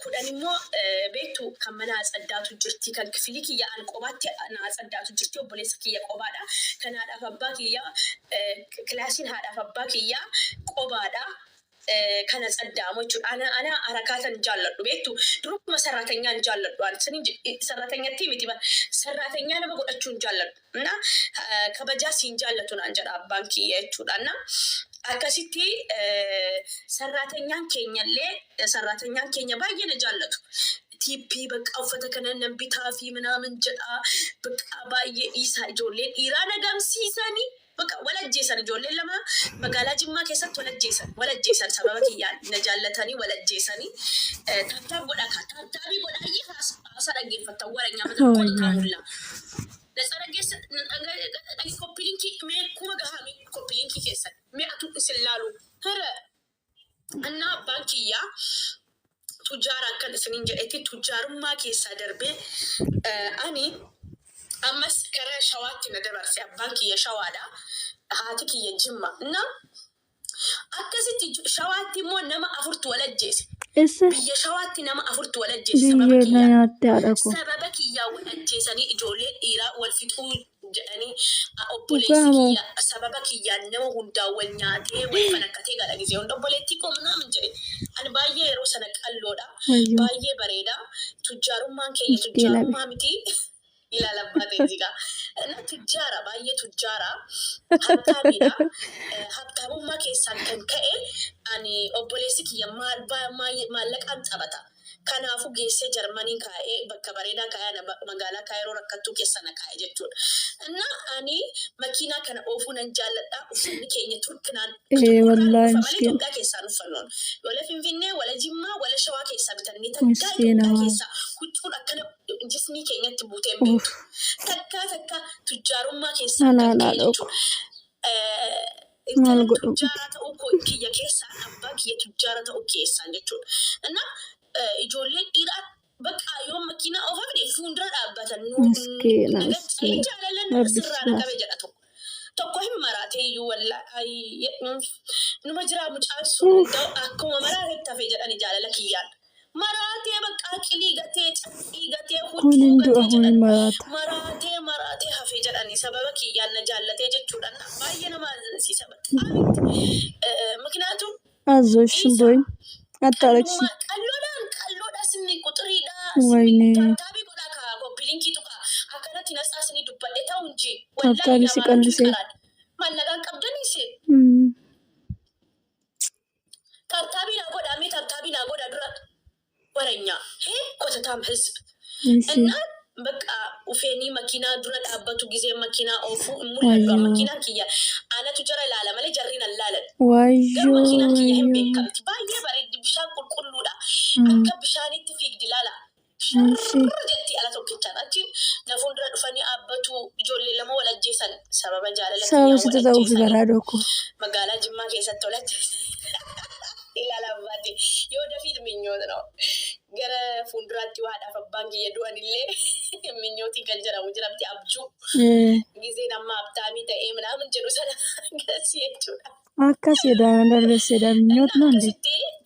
kudhan immoo beektu kan mana saddaatu jirti kan kifili kiyya an qobaatti na saddaatu jirti obboleessa kiyya qobaadha kan haadhaaf abbaa kiyya kilaasiin haadhaaf abbaa kiyya qobaadha kana saddaamu jechuudha ana harakatan jaalladhu beektu duruma sarratanyaan jaalladhu ani sarratanyatti miti ba sarratanya nama godhachuun jaalladhu na kabajaa siin jaallatu naan jedha abbaan kiyya jechuudha na akkasitti sarratanyaan keenya baay'ee na jaallatu tiippii bakka uffata kana nan bitaa fi minaamin jedha bakka baay'ee isaa ijoolleen dhiiraa nagamsiisanii bakka walajjeessan ijoolleen lama magaalaa Jimmaa keessatti walajjeessan sababa kiyyaan na jaallatanii walajjeessanii taattaa godha taattaa godhaayyee haasa dhaggeeffatan wara nyaamata qolqaamulla Nasarageessa dhagi koppilinki mee kuma gahaa mee koppilinki keessan mee atu isin laalu hara annaa abbaan kiyyaa tujjaara akkan isiniin jedhetti tujjaarummaa keessaa darbee ani ammas karaa shawaatti na dabarse abbaan kiyya shawaadha haati kiyya Jimma na akkasitti shawaatti immoo nama afurtu walajjeese biyya shawaatti nama afurtu walajjeese sababa kiyyaa walajjeesanii ijoolleen dhiiraa wal fixuu jedhanii obboleessi kiyya sababa kiyyaa nama hundaa wal nyaatee wal fanakkatee gara gisee hunda obboleettii koo naamin jedhe ani baay'ee yeroo sana qalloodha baay'ee bareeda tujjaarummaan keenya tujjaarummaa miti ilaalabbaatee zigaa na tujjaara baay'ee tujjaara habtaamiidha habtaamummaa keessaan kan ka'e ani obboleessi kiyya maallaqaan taphata kanaafu geessee Jarmaniin kaa'ee bakka bareedaa kaa'ee magaalaa Kaayiroo rakkattuu keessa na kaa'e jechuudha. Na ani makiinaa kana oofuu nan jaalladha uffanni keenya turkinaan malee Itoophiyaa keessaan uffannoon wala Finfinnee wala Jimmaa wala Shawaa keessaa bitannee takkaa Itoophiyaa keessaa huccuun akkana jismii keenyatti buutee beektu takkaa tujjaarummaa keessaa kan ka'e jechuudha. Intalan tujjaara ta'uu kiyya keessaa abbaan kiyya tujjaara ta'uu keessaan jechuudha. Na ijoolleen dhiiraa bakka yoo makiinaa oofaa fide fuuldura dhaabbatan jaalallan sirraa na qabe jedha tokko hin maraatee iyyuu wallaahi numa jiraa mucaan sun akkuma maraatetti hafe jedhani jaalala kiyyaan maraatee bakka qilii gatee cabbii gatee huccuu gatee jedhan maraatee hafe jedhani sababa kiyyaan na jaallatee jechuudhaan baay'ee nama azinsisa makinaatu azooshin boy attaaleksi qalloodha sinni quxuriidha taataabii godhaa kaa koppilinki tuqa akkanatti nasaasni dubbadhe ta'u inji taataabii si qallisee maallaqaan qabdaniise taataabii naa godhaa mee taataabii naa godhaa dura waranya kotatam hizb እና በቃ ኡፌኒ መኪና ዱረ ዳበቱ ጊዜ መኪና ኦፉ ሙሉ መኪና ኪያ አነቱ ጀራ ላለ ማለ ጀሪን አላለን ዋዩ መኪና ኪያ ህምቤ ከምት ባየ በረድ ብሻን ቁልቁሉዳ አከ ብሻኒት ፊግ ዲላላ ጀቲ አላቶ ከቻናቺ ነፉንድረ ዱፈኒ አበቱ ጆሌ ለሞ ወለጀሰን ሰበበ ጃለለ ሰው ስትዘው ይበራዶኩ መጋላ ጅማ ከሰተ ወለጀ ilaalabbaate yoo dafiit minyoot no gara fuulduraatti waadhaaf abbaan kiyya du'anillee minyootii kan jedhamu jiramti abjuu gisee nama abtaamii ta'ee minaamin jedhu sana gasii jechuudha. Akkas jedhaan darbeessedha minyoot noonde.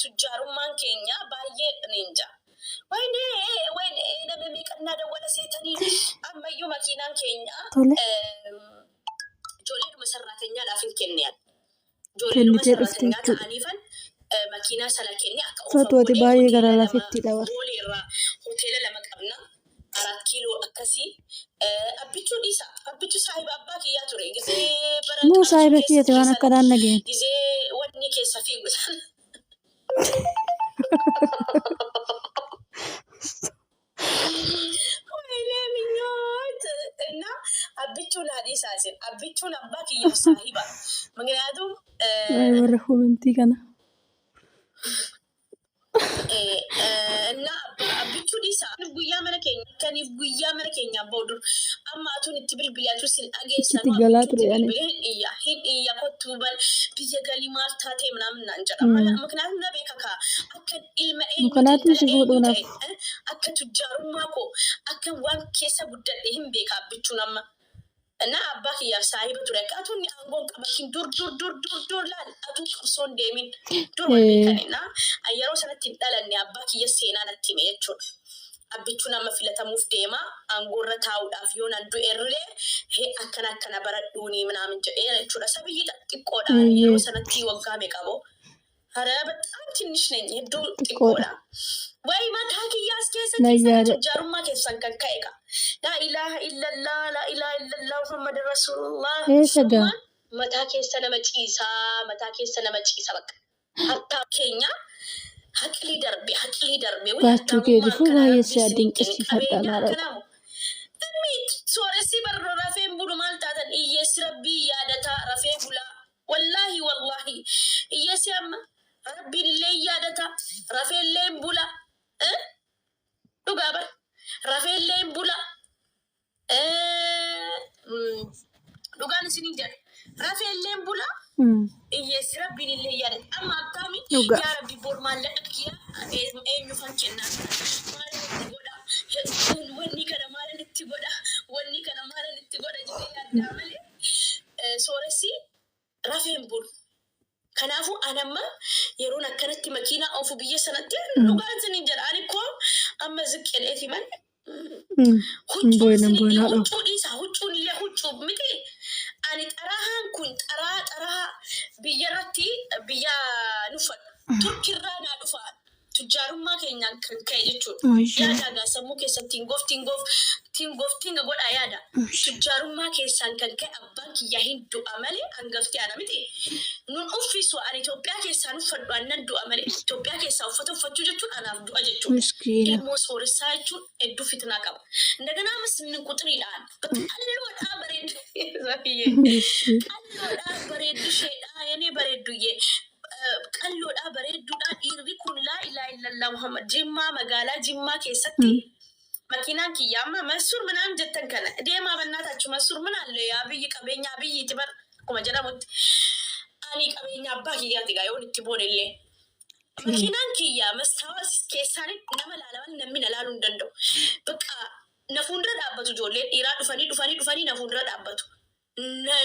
Tujjaarummaan keenya baay'ee ninja. Wayne nama miiqannaa dawwala seetanii ammayyuu makiinaan keenya ijoolleedhuma sarraateenyaadhaaf hin kenneen. Ijoolleedhuma sarraateenyaa ta'aniifan makina sana kenne akka fotooti baay'ee gara lafitti dabar boolirra hoteela lama qabna 4 kiiloo akkasi abbichu saahiba abbaa kiyyaa ture gisee bara moo saahiba kiyyate waan akka daan nageen gisee wanni keessa fiigu እና abbichuun haadhi isaasin abbichuun abbaa kiyyaaf saahiba ምክንያቱም ወረሁ ምንቲ kana እና አብቹ ዲሳ ጉያ መረከኛ ቦዱር አማቱን ትብልብያችሁ ሲል አገይሰን ትገላጥሩ ያኔ ያ ኮቱበል ቢየገሊ ማርታቴ ምናምን አንጀራ ምክንያቱም ነቤከካ አከ ኢልመኤ ምክንያቱም ሲቦዱና አከ ቱጃሩማኮ አከ ዋን ኬሰ ጉደደ ህም ቤካ አብቹናማ እና አባክ ያ ሳይበ ቱረቃቱን አንጎን ቀበሽን ዱር ላል አቱ ቅርሶን ደሚን ዱር ወልከኔና አየሮ ሰነት ይደለኒ አባክ የሴና ነቲሜ የቹን አብቹና መፍለተሙፍ ደማ አንጎረ ታውዳፍ ይሆናል ዱኤርሌ ሄ አከናከና በረዱኒ ምናምን ጀኤቹ ለሰብይ ጥቆዳ የሮ ሰነት ወጋሜ ቀቦ ኧረ በጣም ትንሽ ነኝ ሄዶ ጥቆዳ ወይ ማታኪ ያስከሰ ጃሩማ ከሰን ከከይጋ ላኢላሃ ኢላላህ ላኢላሃ ኢላላህ ሙሐመድ ረሱሉላህ ማታኪ ሰነመጪሳ በቃ ሀታ ኬኛ ሀቅሊ ደርቤ ባቱ ጌዲፉ ባየስ ያድንቅስ ይፈጣል ማለት ሚት ሶረሲ በሮ ረፌን ቡሉ ማልታተን ኢየስ ረቢ ያደታ ረፌ ቡላ ወላሂ ኢየስያም ረቢን illee yaadata rafeelleen bula dhugaa bar rafeelleen bula dhugaan isin jedhu rafeelleen bula iyyees rabbiin illee yaadata amma akkaami yaa rabbi bor maallaqa kiyya eenyu fan kennaa maalitti godha wanni kana maalitti godha jedhee yaaddaa malee sooressi rafeen bulu kanafu anamma yeroon akkanatti makiina oofu biyya sanatti dhugaan sinin jedha ani ko amma ziqqeedheeti man huccuun illee huccuu miti ani xarahaan kun xaraa biyya nufadhu turkirraa naa dhufaa tujjaarummaa keenyaan kan ka'e jechuudha yaadaagaa sammuu keessatti tingoftinga godha yaada tujjaarummaa keessaan kan ka'e abbaan kiyyaa hin du'a malee hangafti ana miti nun uffisu ani Itoophiyaa keessaan uffadhu annan du'a malee Itoophiyaa keessaa uffata uffachuu jechuun anaaf du'a jechuudha ilmoo sooressaa jechuun hedduu fitnaa qaba እንደገና ምስንን ቁጥሪidhaan qalloodhaa bareeddu sheedhaa yenee bareedduyyee qalloodhaa bareedduudhaan dhiirri kun laa ilaaha illallah Muhammad Jimmaa magaalaa Jimmaa keessatti makiinaan kiyya amma Mansuur ምናምን jettan kana deemaa bannaataችሁ Mansuur ምን አለ ያ ብይ ቀበኛ ብይ ትበር akkuma jedhamutti ani qabeenya abbaa kiyyaati gaa yoon itti boonellee makiinaan kiyya mastaawas keessaan nama laalaman namni na laaluu hin danda'u bakka na fuuldura dhaabbatu ijoolleen dhiiraa dhufanii na fuuldura dhaabbatu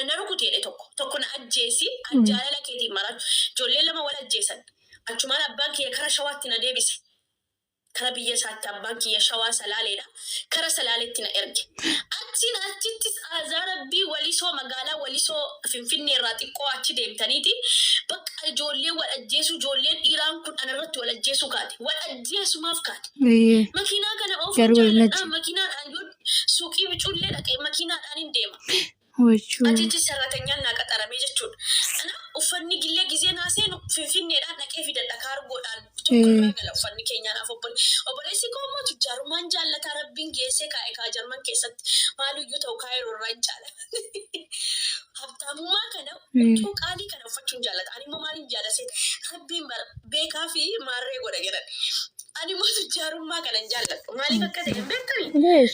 na rukuteedhe tokko na ajjeesi jaalala keetiin maraatu ijoolleen lama wal ajjeesan achumaan abbaan kiyya kara shawaatti na deebise kara biyya isaatti abbaan kiyya shawaa salaaleedha kara salaaleetti na erge achittis azarabbii walisoo magaalaa walisoo finfinnee irraa xiqqoo achi deemtaniiti bakka ijoollee wal ajjeesu ijoolleen dhiiraan kun anarratti wal ajjeesu kaate wal ajjeesumaaf kaate makiinaa kana oofu makiinaadhaan suuqii bicuullee dhaqee makiinaadhaan hin deema achitti sarratanyaan naa qaxaramee jechuudha ana uffanni gillee gizee naaseenu finfinneedhaan dhaqee fidadha kaargoodhaan tokkorraa gala uffanni keenyaanaaf obboleessi koo immoo tujjaarummaan jaallataa rabbiin geessee kaa'e jarman keessatti maaliyyuu ta'u kaayiroo irraa hin jaallata habtaamummaa kana huccuu qaalii kana uffachuun jaallata ani immoo maaliin jaallasee rabbiin beekaa fi maarree godha jedhan ani immoo tujjaarummaa kana hin jaalladhu maaliif akka ta'e hin beektanii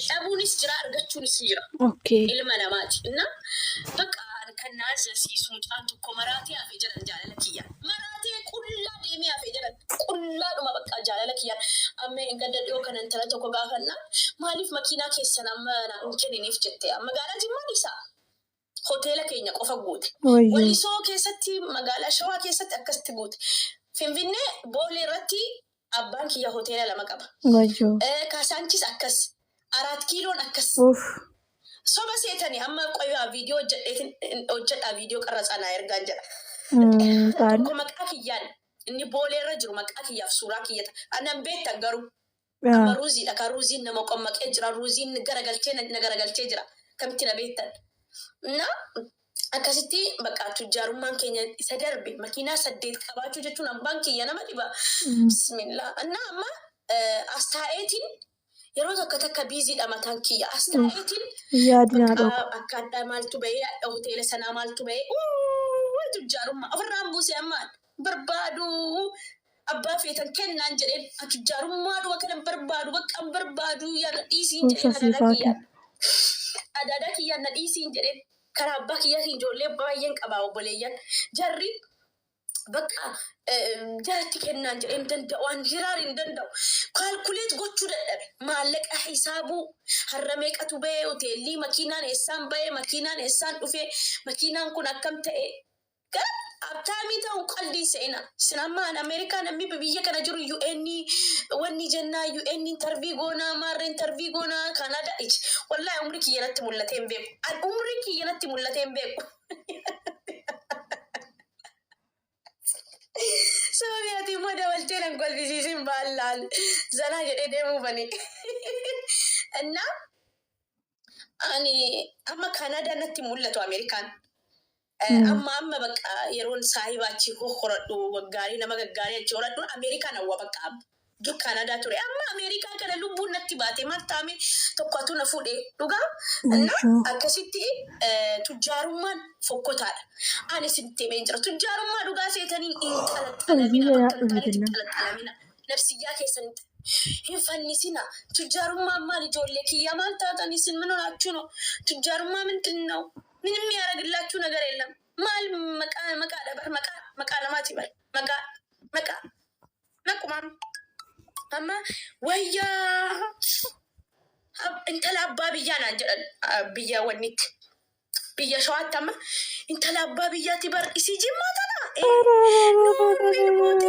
dhabuunis jira argachuunis jira ilma namaati እና በቃ ከናዘሲሱ ሙጫን tokko maraatee hafee jedhan jaalala kiyyaan maraatee qullaa deemee hafee jedhan qullaadhuma bakka jaalala kiyyaan amma gadda dhiyoo kana intala tokko gaafanna maaliif makiinaa keessan amma hin kenniniif jettee magaalaa Jimmaan isaa hoteela keenya qofa guute walisoo keessatti magaalaa Shawaa keessatti akkasitti guute Finfinnee Boolee irratti abbaan kiyya hoteela lama qaba Kaasaanchis akkas 4 kiiloon akkas soba seetanii amma qoyaa viidiyoo hojjedhaa viidiyoo qarratsanaa ergaan jedha tokko maqaa kiyyaan inni Boolee irra jiru maqaa kiyyaaf suuraa kiyyata anan beektan garuu amma ruuziidha ka ruuziin nama qommaqee jira ruuziin na garagalchee jira kamitti na beektan na akkasitti bakka tujjaarummaan keenya isa darbe makiinaa 8 qabaachuu jechuun abbaan kiyya nama dhiba bismillah na amma astaa'eetiin yeroo takka biiziidha mataan kiyya astaa'eetiin akka addaa maaltu bahee hoteela sanaa maaltu bahee tujjaarummaa ofirraan buusee ammaan barbaadu abbaa feetan kennaan jedheen tujjaarummaadhuma kana barbaadu bakka barbaadu yaada dhiisiin jedheen adaada kiyyaan na dhiisiin jedheen karaa abbaa kiyyaatiin ijoollee baay'een qabaa obboleeyyan jarri بقى جاتك إن دندو وان هرار دندو كالكوليت قطشو دندو مالك حسابو هرميك أتوبي وتيلي مكينان إسان باي مكينان إسان وفي مكينان كنا كم تأي كرب أبتامي تاو قلدي سينا سنما أن أمريكا نمي ببيا كان جرو يو إني واني جنة يو إني انترفي غونا مار انترفي غونا كندا إيش والله عمرك ينتي ملتين بيكو عمرك ينتي ملتين بيكو سوري ما دولتين أقول بيسيسين بالله زنا جدي مو بني أنا أما كندا نتي ملتو أمريكان أما بقى يرون صاحباتي هو خرطو وقاري نما قاري جوراتو أمريكان هو بقى جو كندا توري أما أمريكا كده لبو نتي باتي ما تامي تقطو نفودي لغا أنا أكسيتي تجارمان فوكوتار أنا سنتي منجر تجارمان لغا سيتاني إنت نفسياك سنت هنفني سنا تجارمان ما نجولك يا ما تاتني سن منو ناتشونو تجارمان من تنو من ميارا قلاتشو نغير إلا مال مكا دبر مكا لماتي بر مكا نكمام أما ويا انت لابا بيانا بيا ونيت بيا شوات تما انت لابا بيا تبر اسي جماتنا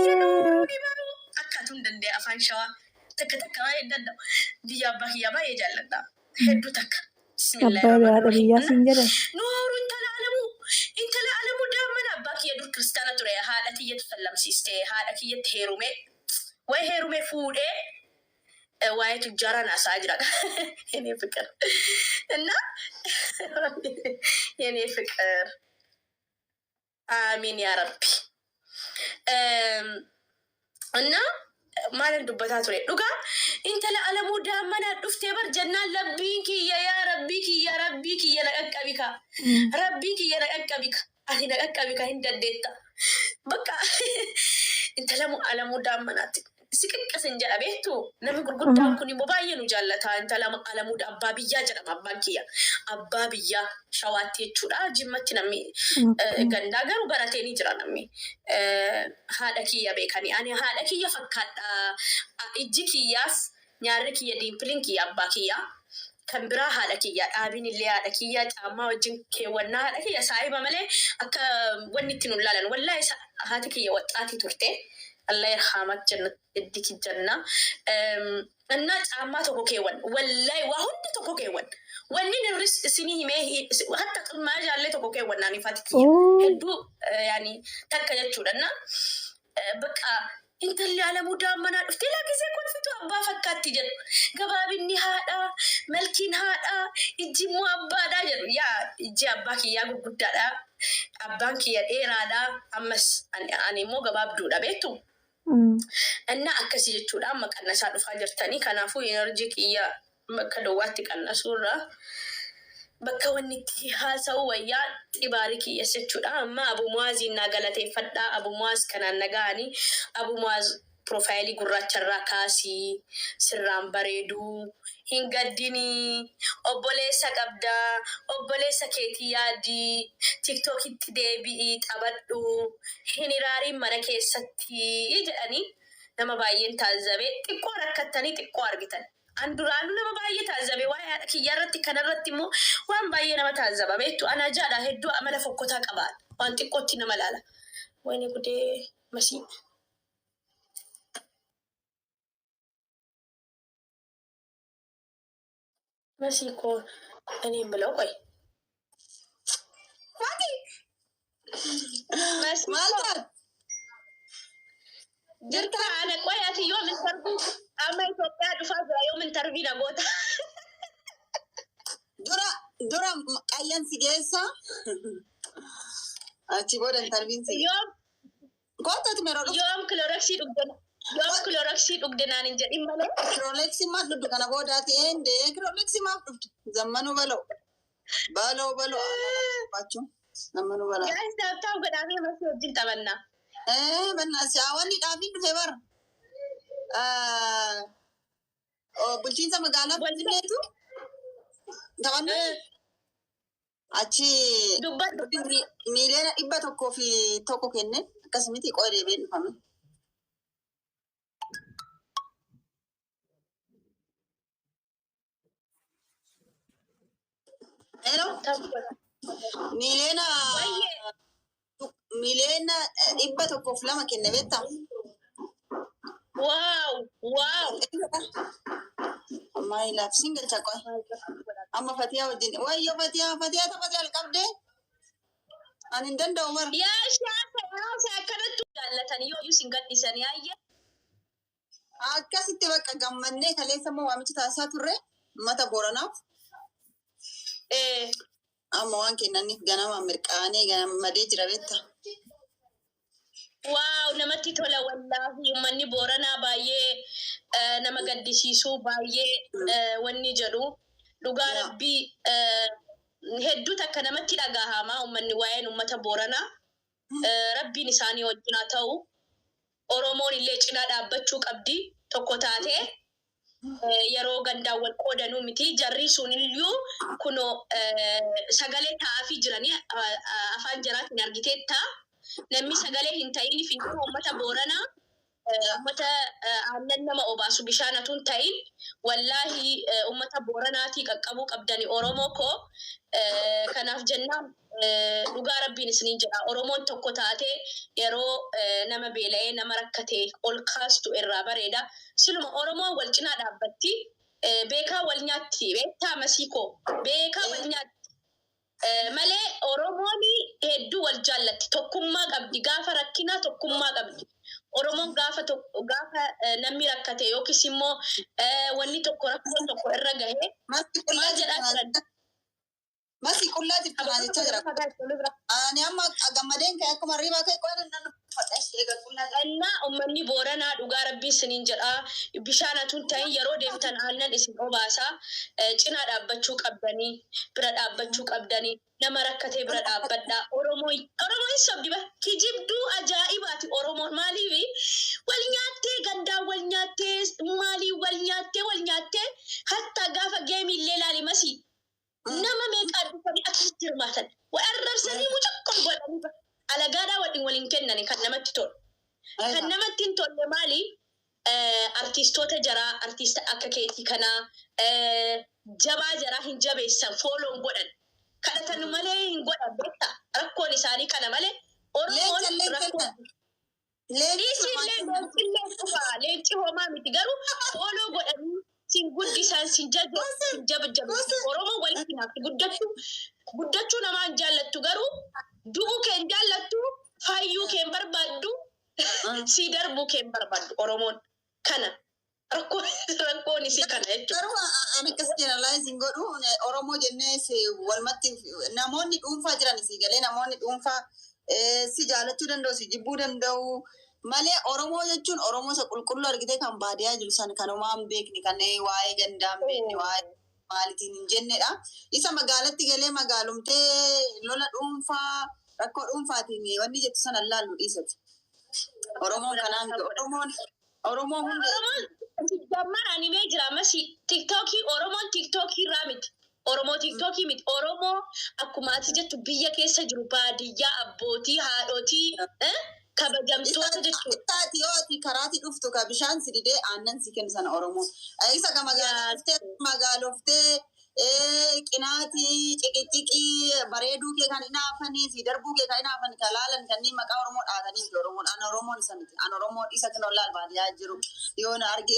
نو أكادون دندي أفان شوا تك ما يدندو بيا با يجلنا هدو تك بسم الله الرحمن الرحيم نور انت لا علمو دامنا باك يدور كريستانا تري هادتي يتفلم سيستي هادتي يتهيرومي وهيرومي فودي واي تجارنا ساجرا يعني فكر إنه يعني فكر آمين يا ربي إنه ما ندبتها تري لقى انت لا على مودا منا دفتبر جنان لبيك يا ربيك يا ربيك يا نقبك ربيك يا نقبك اخي نقبك هند ديتا بقى انت لا على مودا منا سكك سنجا بيتو نمي غرغدان كوني موبايل جالتا انت لا على مودا ابابيا جرم ابانكيا ابابيا شواتي تشورا جمت نمي غندا غرو براتيني جرا نمي هادكي يا بيكاني اني هادكي يا فكات اجيكي ياس نياركي يا ديمبلينكي يا باكيا كمبرا هادكي يا ابين اللي هادكي يا اما وجن كي ونا هادكي يا صاحبه ملي اكا ونيتنو لالن والله هادكي يا وطاتي تورتي الله يرحمك جنة اديك الجنة الناس عما تكوكيون والله وهند تكوكيون ونين الرس سنيه ما هي حتى ما جاء لي تكوكيون ناني فاتكي هدو يعني تكجت لنا بقى انت اللي على مدامنا قلت لك زي كون فيتو ابا فكات جد غبابني هذا ملكين هذا يجي مو ابا دا يا يجي اباكي يا غددا ابانكي يا ايرادا امس اني مو غباب دودا بيتو أنا أكسي جتولا ما كنا سادو فاجرتني كنا فو إنرجيك إياه ما كدواتي كنا سورة بكوني تيها سويا تباركي يسجولا أما أبو موازي ناقلتي فدا أبو موز كنا نغاني أبو موز بروفايلي قرات الراكاسي سرام بريدو هنگديني أبوليسا قبدا أبوليسا كيتي يادي تيك توك تدبي تابدو هنراري منكي ستي يجاني نما باين تعذبي تقوى ركتني تقوى أرغتن أندرانو نما باين تعذبي واي كي يرتي كنرتي مو وان باين نما تعذبا بيتو أنا جادا هدو أملا فكوتا قبال وان تقوتي نما لالا ويني قدي مسيب مسيكو أني ملوكي ماتي مسيكو جرتا أنا كوياتي يوم التربي أما يتوقع دفاع يوم التربي نقوتا دورا أيان سيجيسا أتبود التربين سي يوم قطة تمرر يوم كلوركسي دقدنا يوم كلوركسي دقدنا ننجد إمالي كرولكسي ما دودو كنا بوداتي إندي كرولكسي ما زمانو بلو باتشو زمانو بلو جايز دابتاو قدامي مسيو جنت منا بنا سياواني قابين فيبر بلشين سمقالا بلتو تغنى achi dubbadhu miliyoona 100 fi tokko kenne Akkasumatti qoodee beekfame. Miliyoona 102 kenne beektaa? Wow. My love single chakoi. Amma Fatiha wajjin. Wayyo Fatiha taphatee alqabdee. Ani hin danda'u mara. Yaa shaasa akkanatti jaallatan yoo isin gadhiisanii ayye. Akkasitti bakka gammannee kaleessa moo waamicha taasisaa turre mata Booranaaf. Amma waan kennaniif ganama mirqaanee gammadee jira beektaa? Wow, namatti tola wallahi uummanni Booranaa baay'ee nama gaddisiisuu baay'ee wanni jedhu dhugaa rabbii hedduu takka namatti dhagahama uummanni waa'een uummata Booranaa rabbiin isaanii wajjin haa ta'u Oromoon illee cinaa dhaabbachuu qabdi tokko taatee yeroo gandaan wal qoodanuu miti jarri suniyyuu kunoo sagalee taa'aafii jiranii afaan jaraatiin argiteetta. Namni sagalee hin ta'in fintuu uummata Booranaa uummata aannan nama obaasu bishaanatu hin ta'in wallahi uummata Booranaatii qaqqabuu qabdani Oromoo koo kanaaf jennaan dhugaa rabbiin isiniin jedha Oromoon tokko taatee yeroo nama beela'ee nama rakkatee ol kaastu irraa bareeda siluma Oromoon wal cinaa dhaabbatti beekaa wal nyaatti beektaa masiikoo beekaa wal nyaatti. Malee Oromoon hedduu wal jaallatti tokkummaa qabdi gaafa rakkinaa tokkummaa qabdi Oromoon gaafa namni rakkate yookiis immoo wanni tokko rakkoon tokko irra gahe maal jedhaa jiran Masi qullaa jirtu naa jechaa jira. Ani amma gammadeen ka'e akkuma riibaa ka'e qoodin nan fadhaas eega qullaa jira. Innaa uummanni Booranaa dhugaa rabbii isiniin jedhaa bishaanatu ta'in yeroo deemtan aannan isin obaasaa cinaa dhaabbachuu qabdanii bira dhaabbachuu qabdanii nama rakkatee bira dhaabbadhaa Oromoon sobdi ba kijibduu ajaa'ibaati Oromoon maaliif wal nyaattee gandaan wal nyaattee maalii wal nyaattee hatta gaafa geemillee laali masii. Nama meeqa dhufanii akkasitti hirmaatan arrabsanii mucakkoo godhanii alagaadhaa waliin kennani kan namatti tolu. Kan namatti hin tolle maali? Artistoota jaraa artista akka keetii kanaa jabaa jaraa hin jabeessan fooloon godhan. Kadhatan malee hin godhan beektaa rakkoon isaanii kana malee Oromoon rakkoon. Leenci homaa miti garuu fooloo godhanii. Sin guddisan sin jabjabu Oromoo walitti naafti guddachuu namaan jaallattu garuu du'uu keen jaallattu fayyuu keen barbaaddu si darbuu keen barbaaddu Oromoon kana rakkoon isii kana jechuudha. Garuu ani akkas jeneralaayiziin godhu Oromoo jennee walumatti namoonni dhuunfaa jiran si galee namoonni dhuunfaa si jaalachuu danda'u si jibbuu danda'u. Malee Oromoo jechuun Oromoo isa qulqulluu argitee kan baadiyyaa jiru san kanumaan beekni kan waa'ee gandaan beekni waa'ee maalitiin hin jennedha. Isa magaalatti galee magaalumtee lola dhuunfaa rakkoo dhuunfaatiin wanni jettu sana laallu dhiisati. Oromoon kanaan Oromoo hundi. Gammaan animee jira masi tiktookii Oromoon tiktookii irraa miti. Oromoo tiktokii miti Oromoo akkuma ati jettu biyya keessa jiru baadiyyaa abbootii haadhotii. Kabajamtoota jechuudha. Taati yoo karaatti dhuftu ka bishaan si didee aannan si kennu sana Oromoo. Isa ka magaaloftee qinaati ciqiqiqii bareeduu kee kan hinaafanii si darbuu kee kan hinaafanii ka laalan kanneen maqaa Oromoo dhaatanii fi Oromoon an Oromoon isa miti an Oromoon isa kan laal baadiyyaa jiru yoo na arge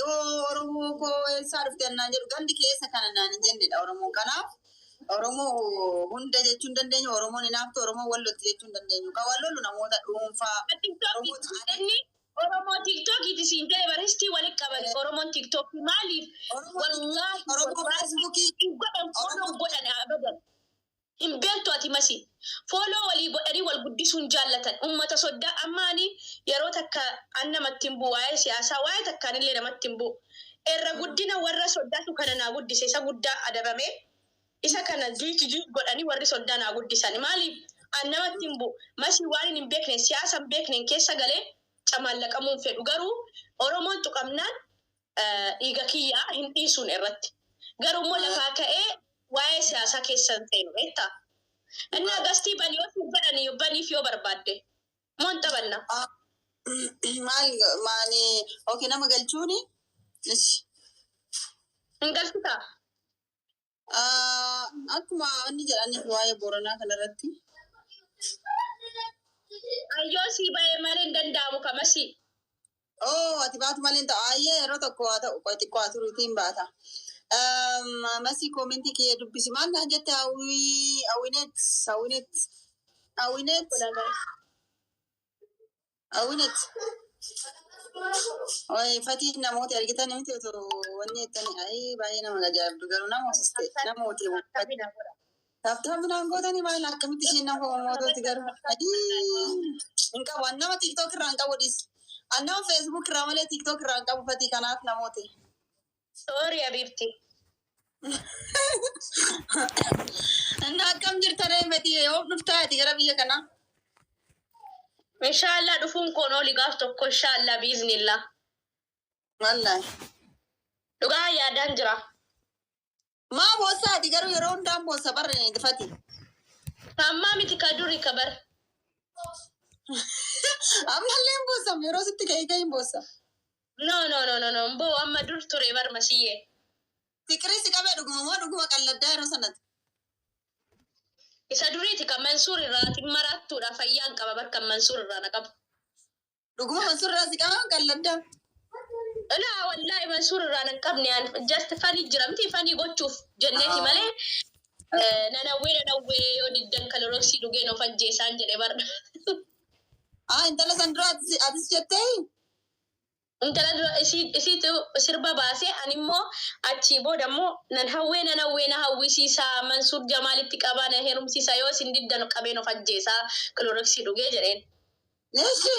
Oromoo koo eessaa dhufte annaan jedhu gandi keessa kana naan hin jennedha Oromoon kanaaf. Oromoo hunda jechuun dandeenyu Oromoon hinaaftu Oromoo wallotti jechuun dandeenyu kan wallollu namoota dhuunfaa. Oromoo tiktookii siin ta'e bareestii walitti qabani Oromoon tiktookii maaliif wallaahi Oromoo feesbuukii fooloo godhan abadan hin beektu ati masi fooloo walii godhanii wal guddisuun jaallatan uummata soddaa ammaanii yeroo takka an namatti hin bu'u waa'ee siyaasaa waa'ee takkaan illee namatti hin bu'u irra guddina warra soddaatu kana naa guddise isa guddaa adabame. Isa kana jiitu godhanii warri soddaan haa guddisan maaliif an namatti hin bu'u masii waan hin beekne siyaasa hin beekne keessa galee camaallaqamuun fedhu garuu Oromoon tuqamnaan dhiiga kiyyaa hin dhiisuun irratti garuu immoo lafaa ka'ee waa'ee siyaasaa keessa hin seenu beektaa inni agastii baniyoos hin godhanii baniif yoo barbaadde Monta banna. Maani okay nama galchuuni. Ishi. Ingalfita. Akkuma inni jedhani waa'ee Booranaa kanarratti. Ayyoo si baye malee danda'amu kamasi. Ati baatu malee ta'u ayyee yeroo tokko haa ta'u xiqqoo turuutiin baata. Masi koomentii kiyya dubbisi maal naan jette hawwinet. Fatii namooti argitan miti otoo wanni jettanii ayii baay'ee nama ajaa'ibdu garuu namootiste namooti taphtaabinaan gootanii maal akkamitti isheen nama mootooti garuu hin qabu annama tiktook irraa hin qabu dhis annama feesbuuk irraa malee tiktook irraa hin qabu fatii kanaaf namooti. Sorry abibti. Inni akkam jirtanii fatii yoo dhuftaati gara biyya kanaa. Inshallah dhufun koon oli gaaf tokko inshallah biiznillah. Wallahi. Dhugaa yaadaan jira. Maa boossaati garuu yeroo hundaan boossa barreen fati. Ammaa miti ka duri ka bar. Ammallee hin boossamu yeroo sitti ka'ee hin boossa. No. Mboo amma dur ture bar masiyyee. Fikirii si qabee dhuguma qalladdaa yeroo sanatti. Isa duriiti kan Mansuur irraa timmarattuudha fayyaan qaba bakka Mansuur irraa na qabu. Dhuguma Mansuur irraa si qaba qalladdaa. Laa wallahi Mansuur irraa na qabne just fanii jira miti fanii gochuuf jenneeti malee nanawwee yoo diddan kaloroksii dhugeen of ajjeesaan jedhe barra. Intala san dura atis jettee? Intala dura isiitu sirba baasee animmoo achii booda immoo nan hawwee na hawwisiisaa Mansuur Jamaalitti qabaa na heerumsiisaa yoo isin diddan qabeen of ajjeesaa kaloroksii dhugee jedheen. Neeshi.